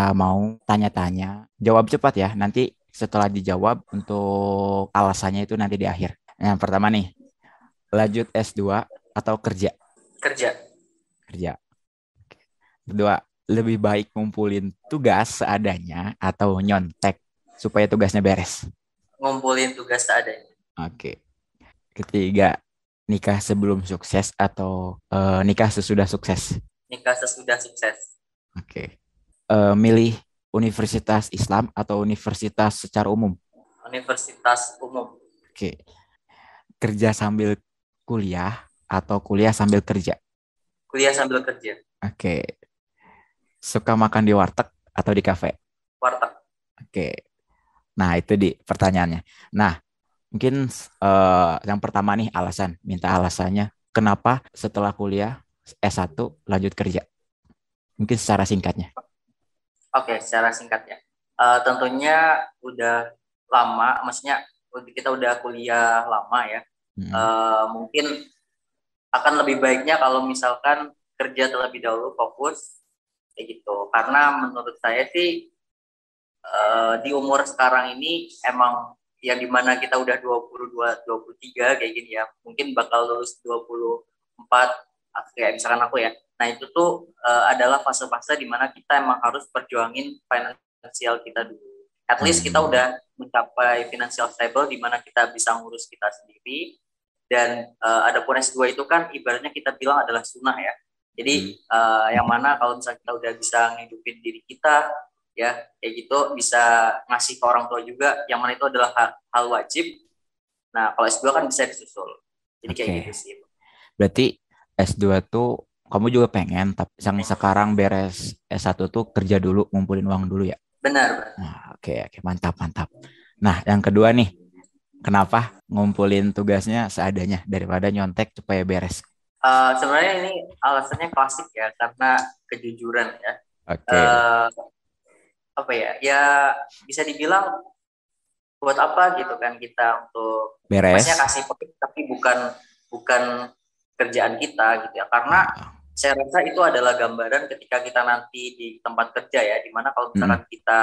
kita mau tanya-tanya, jawab cepat ya. Nanti setelah dijawab untuk alasannya itu nanti di akhir. Yang pertama nih, lanjut S2 atau kerja? Kerja. Kerja. Kedua, lebih baik ngumpulin tugas seadanya atau nyontek supaya tugasnya beres. Ngumpulin tugas seadanya. Oke. Ketiga, nikah sebelum sukses atau nikah sesudah sukses. Nikah sesudah sukses. Oke. Milih universitas Islam atau universitas secara umum. Universitas umum. Oke. Kerja sambil kuliah atau kuliah sambil kerja. Kuliah sambil kerja. Oke. Suka makan di warteg atau di kafe. Warteg. Oke. Nah, itu di pertanyaannya. Nah, mungkin yang pertama nih minta alasannya kenapa setelah kuliah S1 lanjut kerja. Mungkin secara singkatnya. Oke, secara singkat ya. Tentunya udah lama, maksudnya kita udah kuliah lama ya. Hmm. Mungkin akan lebih baiknya kalau misalkan kerja terlebih dahulu fokus kayak gitu. Karena menurut saya sih di umur sekarang ini emang yang dimana kita udah 22, 23 kayak gini ya. Mungkin bakal lulus 24 kayak misalkan aku ya. Nah, itu tuh adalah fase-fase dimana kita emang harus perjuangin finansial kita dulu. At least kita Hmm. udah mencapai financial stable dimana kita bisa ngurus kita sendiri. Dan adapun S2 itu kan ibaratnya kita bilang adalah sunnah ya. Hmm. Jadi yang mana kalau misalnya kita udah bisa ngidupin diri kita, ya kayak gitu bisa ngasih ke orang tua juga, yang mana itu adalah hal wajib. Nah, kalau S2 kan bisa disusul, jadi kayak gitu Oke. sih. Berarti S2 tuh kamu juga pengen, tapi yang sekarang beres S1 tuh kerja dulu, ngumpulin uang dulu ya. Benar. Nah, oke, oke, mantap, mantap. Nah, yang kedua nih, kenapa ngumpulin tugasnya seadanya daripada nyontek supaya beres? Sebenarnya ini alasannya klasik ya, karena kejujuran ya. Oke, uh, Apa ya, ya bisa dibilang buat apa gitu kan kita untuk maksudnya beres. kasih profit tapi bukan bukan kerjaan kita gitu ya, karena Ah, saya rasa itu adalah gambaran ketika kita nanti di tempat kerja ya, dimana kalau mm, misalkan kita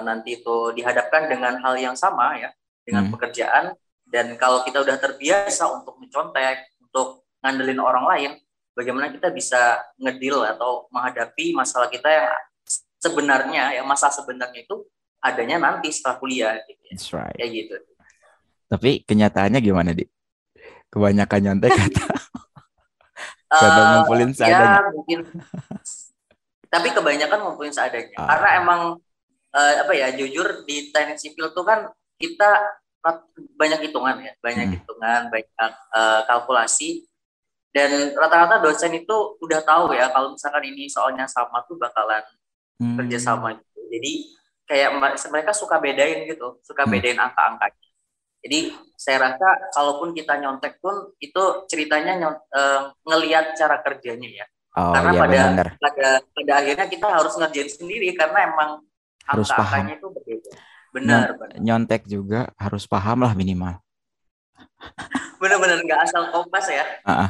nanti itu dihadapkan dengan hal yang sama ya, dengan mm. pekerjaan, dan kalau kita udah terbiasa untuk mencontek, untuk ngandelin orang lain, bagaimana kita bisa ngedil atau menghadapi masalah kita yang sebenarnya, yang masa sebenarnya itu adanya nanti setelah kuliah gitu ya. That's right. Kayak gitu. Tapi kenyataannya gimana, Di? Kebanyakan nyontek kata Uh, ngumpulin seadanya. ya mungkin, tapi kebanyakan ngumpulin seadanya. Karena Ah, emang apa ya, jujur di teknik sipil tuh kan kita banyak hitungan ya, banyak mm, hitungan, banyak kalkulasi, dan rata-rata dosen itu udah tahu ya kalau misalkan ini soalnya sama tuh bakalan kerja mm, sama gitu. Jadi kayak mereka suka bedain gitu, suka mm. bedain angka-angkanya. Jadi saya rasa kalaupun kita nyontek pun itu ceritanya ngelihat cara kerjanya ya. Oh Karena iya pada benar. pada pada akhirnya kita harus ngerjain sendiri karena emang Harus paham. angka-angkanya itu berbeda. Benar, benar. Nyontek juga harus paham lah minimal. Benar-benar nggak asal kompas ya, Ah, ah.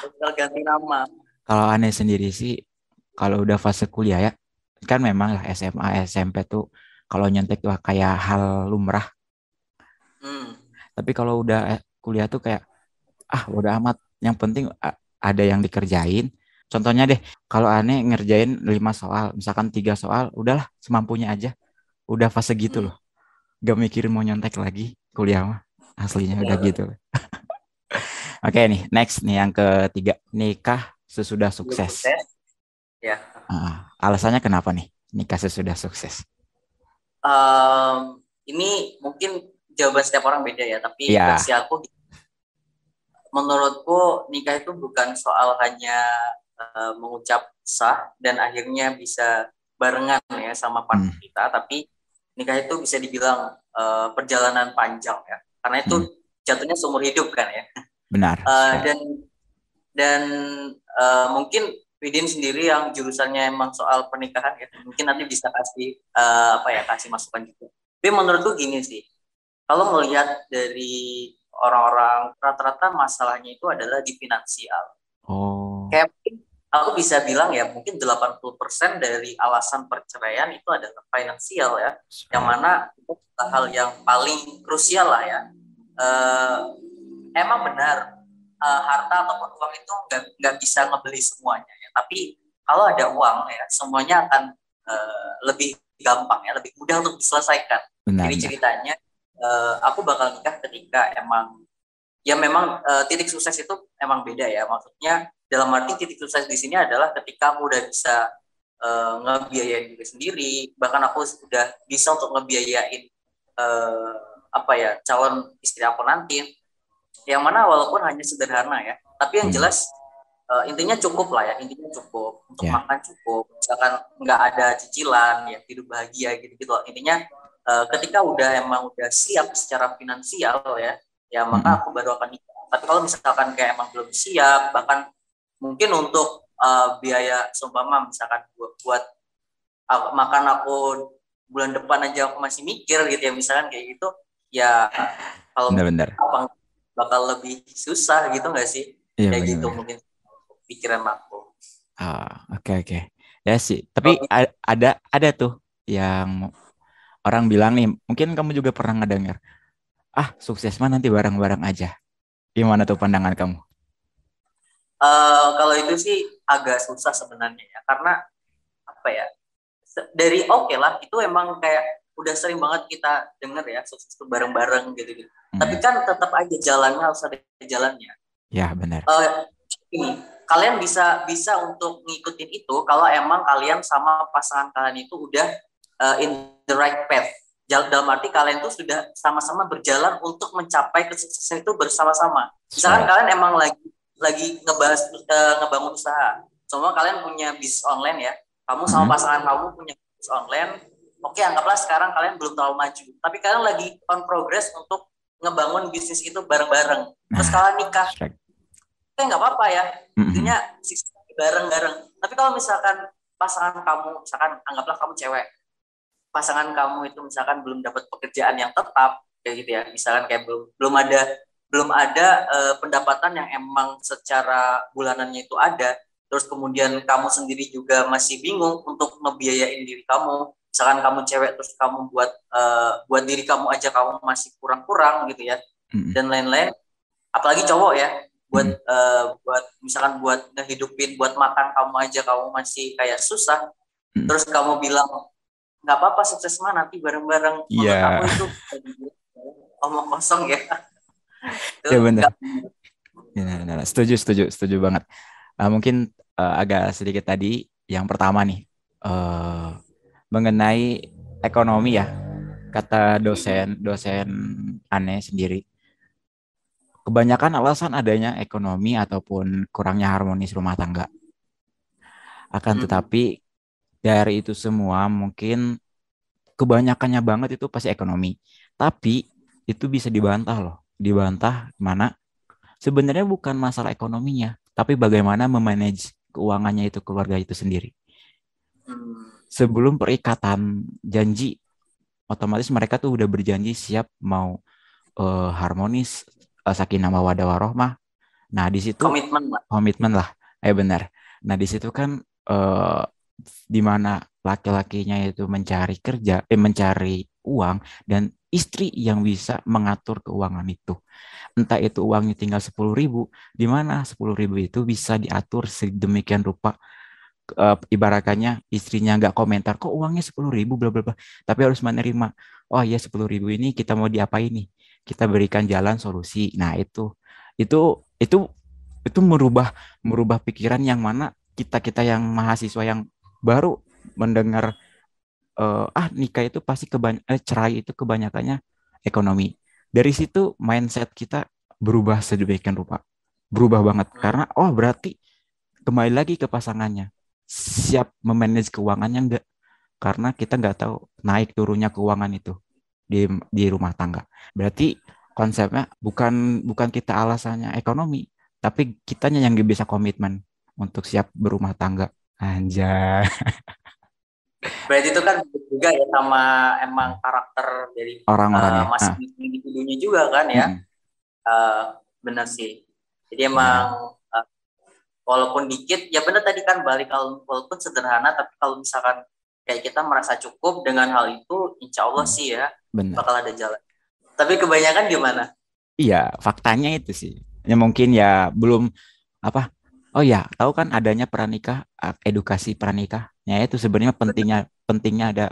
asal ganti nama. Kalau aneh sendiri sih, kalau udah fase kuliah ya, kan memang lah SMA, SMP tuh kalau nyontek tuh kayak hal lumrah. Hmm. Tapi kalau udah kuliah tuh kayak, udah amat. Yang penting ada yang dikerjain. Contohnya deh, kalau aneh ngerjain 5 soal, misalkan 3 soal, udahlah semampunya aja. Udah fase gitu Hmm. loh. Gak mikirin mau nyontek lagi kuliah mah. Aslinya udah gitu. Benar-benar. Oke nih, next nih yang ketiga. Nikah sesudah Belum sukses. sukses ya. Alasannya kenapa nih? Nikah sesudah sukses. Ini mungkin jawaban setiap orang beda ya, tapi Iya. versi aku, menurutku nikah itu bukan soal hanya mengucap sah dan akhirnya bisa barengan ya sama Hmm, partner kita, tapi nikah itu bisa dibilang perjalanan panjang ya, karena itu hmm, jatuhnya seumur hidup kan ya. benar. Eh, dan dan mungkin Widin sendiri yang jurusannya emang soal pernikahan ya, mungkin nanti bisa kasih apa ya, kasih masukan juga. Tapi menurutku gini sih, kalau melihat dari orang-orang, rata-rata masalahnya itu adalah di finansial. Oh. Kayak aku bisa bilang ya mungkin 80% dari alasan perceraian itu adalah finansial ya, yang mana itu hal yang paling krusial lah ya. Emang benar, harta ataupun uang itu nggak bisa ngebeli semuanya ya, tapi kalau ada uang ya semuanya akan lebih gampang ya, lebih mudah untuk diselesaikan. Jadi Benar-benar. ceritanya aku bakal nikah ketika emang ya memang titik sukses itu emang beda ya. Maksudnya dalam arti titik sukses di sini adalah ketika aku udah bisa ngebiayain diri sendiri, bahkan aku sudah bisa untuk ngebiayain uh, apa ya calon istri aku nanti, yang mana walaupun hanya sederhana ya, tapi yang Hmm. jelas intinya cukup lah ya, intinya cukup untuk Ya. makan, cukup misalkan nggak ada cicilan ya, hidup bahagia gitu-gitu loh. Intinya ketika emang udah siap secara finansial ya, ya maka Mm-mm. aku baru akan nikah. Tapi kalau misalkan kayak emang belum siap, bahkan mungkin untuk biaya seumpama misalkan buat makan aku bulan depan aja aku masih mikir gitu ya, misalkan kayak gitu ya, kalau Benar-benar. apa bakal lebih susah gitu nggak sih, Iya kayak gitu benar-benar. mungkin pikiran aku. Oke oke. Ya sih. Tapi Kalau gitu, ada tuh yang orang bilang nih, mungkin kamu juga pernah ngedengar, ah sukses mah nanti bareng-bareng aja. Gimana tuh pandangan kamu? kalau itu sih agak susah sebenarnya ya, karena apa ya, dari oke lah itu emang kayak udah sering banget kita denger ya sukses itu bareng-bareng gitu-gitu, tapi Mm-mm. kan tetap aja jalannya harus ada jalannya. Ya benar. uh, ini kalian bisa bisa untuk ngikutin itu kalau emang kalian sama pasangan kalian itu udah in the right path. Dalam arti kalian tuh sudah sama-sama berjalan untuk mencapai kesuksesan itu bersama-sama. That's Misalkan right. kalian emang lagi ngebangun usaha, semua kalian punya bisnis online ya. Kamu sama Mm-mm. pasangan kamu punya bisnis online. Oke, anggaplah sekarang kalian belum terlalu maju, tapi kalian lagi on progress untuk ngebangun bisnis itu bareng-bareng. Terus Nah, kalian nikah, that's right. nggak apa-apa ya, Mm-mm. intinya bareng-bareng. Tapi kalau misalkan pasangan kamu, misalkan anggaplah kamu cewek, pasangan kamu itu misalkan belum dapat pekerjaan yang tetap kayak gitu ya, misalkan kayak belum ada pendapatan yang emang secara bulanannya itu ada, terus kemudian kamu sendiri juga masih bingung untuk ngebiayain diri kamu, misalkan kamu cewek terus kamu buat diri kamu aja kamu masih kurang-kurang gitu ya, Mm-mm. dan lain-lain, apalagi cowok ya, Mm-mm. buat misalkan buat ngehidupin, buat makan kamu aja kamu masih kayak susah, Mm-mm. terus kamu bilang nggak apa-apa sukses mah nanti bareng-bareng, menurut Iya. aku itu omong kosong ya. Itu Ya benar. nggak. Benar, benar. Setuju, setuju, setuju banget. Mungkin agak sedikit tadi yang pertama nih eh, mengenai ekonomi ya. Kata dosen aneh sendiri. Kebanyakan alasan adanya ekonomi ataupun kurangnya harmonis rumah tangga. Akan tetapi dari itu semua mungkin kebanyakannya banget itu pasti ekonomi. Tapi itu bisa dibantah loh. Dibantah mana sebenarnya bukan masalah ekonominya, tapi bagaimana memanage keuangannya itu keluarga itu sendiri. Sebelum perikatan janji, otomatis mereka tuh udah berjanji siap mau harmonis, sakinah mawaddah warahmah. Nah, di situ Komitmen lah. komitmen lah. Benar. Nah, di situ kan di mana laki-lakinya itu mencari kerja, mencari uang dan istri yang bisa mengatur keuangan itu. Entah itu uangnya tinggal 10.000, di mana 10.000 itu bisa diatur sedemikian rupa, ibaratnya istrinya nggak komentar kok uangnya 10.000 bla bla bla, tapi harus menerima, oh ya 10.000 ini kita mau diapain nih, kita berikan jalan solusi. Nah itu itu itu merubah merubah pikiran yang mana kita kita yang mahasiswa yang baru mendengar nikah itu pasti cerai itu kebanyakannya ekonomi. Dari situ mindset kita berubah sedemikian rupa, berubah banget karena oh berarti kembali lagi ke pasangannya siap memanage keuangannya enggak, karena kita nggak tahu naik turunnya keuangan itu di rumah tangga. Berarti konsepnya bukan bukan kita alasannya ekonomi, tapi kitanya yang nggak bisa komitmen untuk siap berumah tangga. Anjay. Berarti itu kan juga ya sama emang karakter dari Orang-orangnya. masing-masing individunya juga kan ya. Mm-mm. Uh, Benar sih. Jadi Ya. emang walaupun dikit, ya benar tadi kan balik, kalau walaupun sederhana, tapi kalau misalkan kayak kita merasa cukup dengan hal itu, insya Allah sih ya Benar. bakal ada jalan. Tapi kebanyakan gimana? Iya, faktanya itu sih. Ya mungkin ya belum apa. Oh ya, tahu kan adanya pranikah, edukasi pranikah. Ya itu sebenarnya pentingnya ada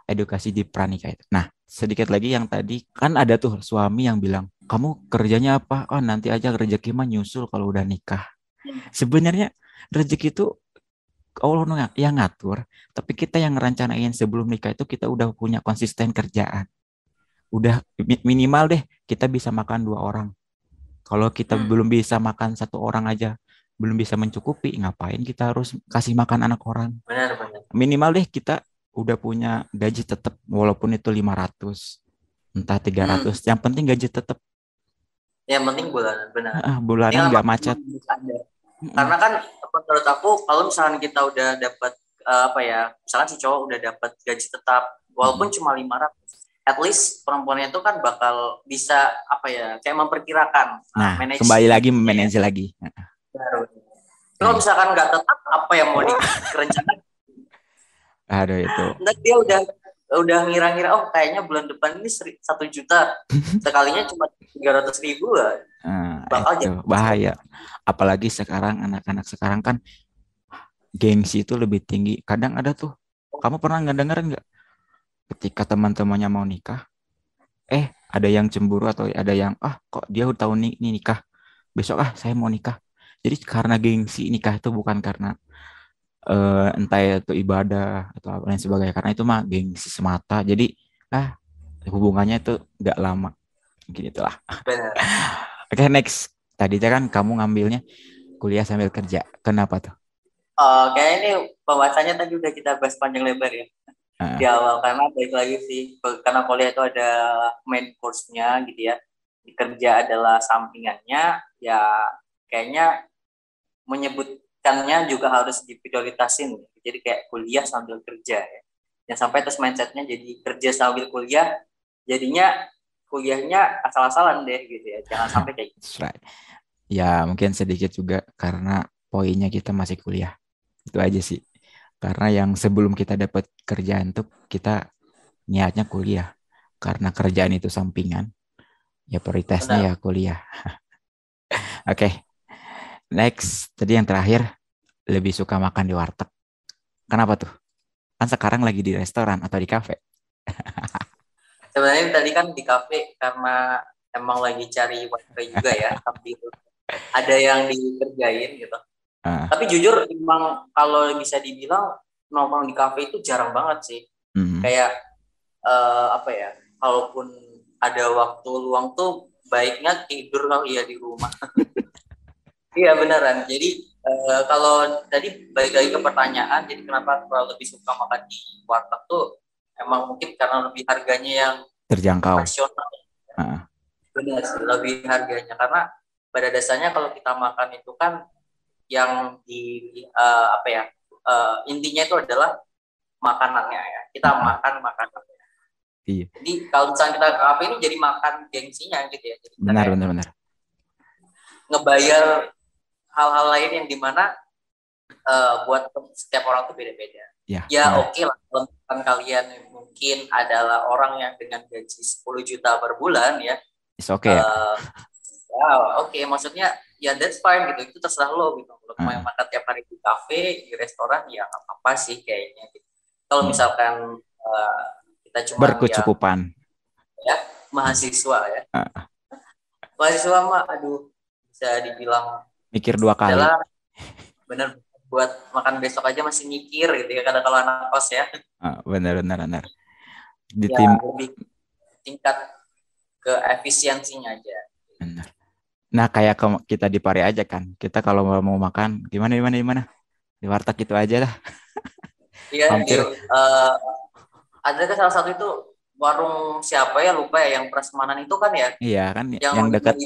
edukasi di pranikah itu. Nah, sedikit lagi yang tadi kan ada tuh suami yang bilang, "Kamu kerjanya apa? Oh, nanti aja rezeki mah nyusul kalau udah nikah." Sebenarnya rezeki itu Allah yang ngatur, tapi kita yang rencanain sebelum nikah itu kita udah punya konsisten kerjaan. Udah minimal deh kita bisa makan 2 orang. Kalau kita belum bisa makan 1 orang aja, belum bisa mencukupi, ngapain kita harus kasih makan anak orang? Benar. Minimal deh kita udah punya gaji tetap, walaupun itu 500, entah 300. Yang penting gaji tetap. Yang penting bulanan, benar. Bulanan Tinggal nggak macet. Karena kan menurut aku kalau misalkan kita udah dapat apa ya, misalkan si cowok udah dapat gaji tetap, walaupun cuma 500, at least perempuannya itu kan bakal bisa apa ya, kayak memperkirakan, Nah, manage kembali lagi ya. manage lagi. Kalau misalkan nggak tetap, apa yang mau direncanakan? Aduh itu. Nanti dia udah ngira-ngira, oh kayaknya bulan depan ini 1 juta, sekalinya cuma 300.000 lah. Bakal itu bahaya. Apalagi sekarang anak-anak sekarang kan gengsi itu lebih tinggi. Kadang ada tuh, kamu pernah nggak dengerin nggak? Ketika teman-temannya mau nikah, ada yang cemburu atau ada yang kok dia udah tahu nih nikah, besok saya mau nikah. Jadi karena gengsi nikah itu bukan karena entah itu ibadah atau apa lain sebagainya, karena itu mah gengsi semata. Jadi hubungannya itu nggak lama gitu lah. Oke, next. Tadi kan kamu ngambilnya kuliah sambil kerja. Kenapa tuh? Kayaknya ini pembahasannya tadi udah kita bahas panjang lebar ya di awal, karena baik lagi sih, karena kuliah itu ada main course-nya gitu ya, di kerja adalah sampingannya ya, kayaknya menyebutkannya juga harus diprioritasin. Jadi kayak kuliah sambil kerja ya, yang sampai terus mindsetnya jadi kerja sambil kuliah, jadinya kuliahnya asal-asalan deh gitu ya, jangan sampai kayak gitu. Right. Ya mungkin sedikit juga karena poinnya kita masih kuliah, itu aja sih. Karena yang sebelum kita dapat kerjaan tuh kita niatnya kuliah, karena kerjaan itu sampingan, ya prioritasnya ya kuliah. Oke, next. Tadi yang terakhir, lebih suka makan di warteg. Kenapa tuh? Kan sekarang lagi di restoran atau di kafe. Sebenarnya tadi kan di kafe karena emang lagi cari wifi juga ya, sambil ada yang dikerjain gitu. Tapi jujur emang kalau bisa dibilang nongkrong di kafe itu jarang banget sih. Kayak apa ya, kalaupun ada waktu luang tuh baiknya tidur kali ya di rumah. Iya beneran. Jadi kalau tadi balik lagi ke pertanyaan, jadi kenapa kalau lebih suka makan di warteg tuh, emang mungkin karena lebih harganya yang terjangkau. rasional. Benar sih, lebih harganya, karena pada dasarnya kalau kita makan itu kan yang di apa ya, intinya itu adalah makanannya ya. Kita makan makanannya. Iya. Jadi kalau misalnya kita ke kafe ini jadi makan gengsinya gitu ya. Jadi benar. Ngebayar hal-hal lain yang dimana buat setiap orang tuh beda-beda. Ya oke lah, kalau kalian mungkin adalah orang yang dengan gaji 10 juta per bulan ya. It's okay ya. Oke, maksudnya ya that's fine gitu, itu terserah lo gitu. Lo mau makan tiap hari di kafe, di restoran, ya nggak apa-apa sih kayaknya gitu. Kalau misalkan kita cuma berkecukupan ya mahasiswa ya, mahasiswa mah aduh bisa dibilang mikir 2 kali. Bener, buat makan besok aja masih mikir gitu ya, kadang kalau anak kos ya. Benar. Di ya, tim lebih tingkat ke efisiensinya aja. Benar. Nah kayak kita di Pare aja kan, kita kalau mau makan gimana di warteg itu aja lah. Iya, ada kan salah satu itu warung siapa ya, lupa ya, yang Prasmanan itu kan ya. Iya kan, yang dekat.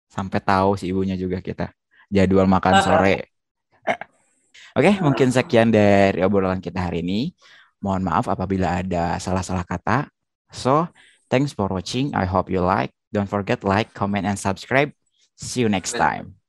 Sampai tahu si ibunya juga kita jadwal makan sore. Oke, mungkin sekian dari obrolan kita hari ini. Mohon maaf apabila ada salah-salah kata. So, thanks for watching. I hope you like. Don't forget like, comment, and subscribe. See you next time.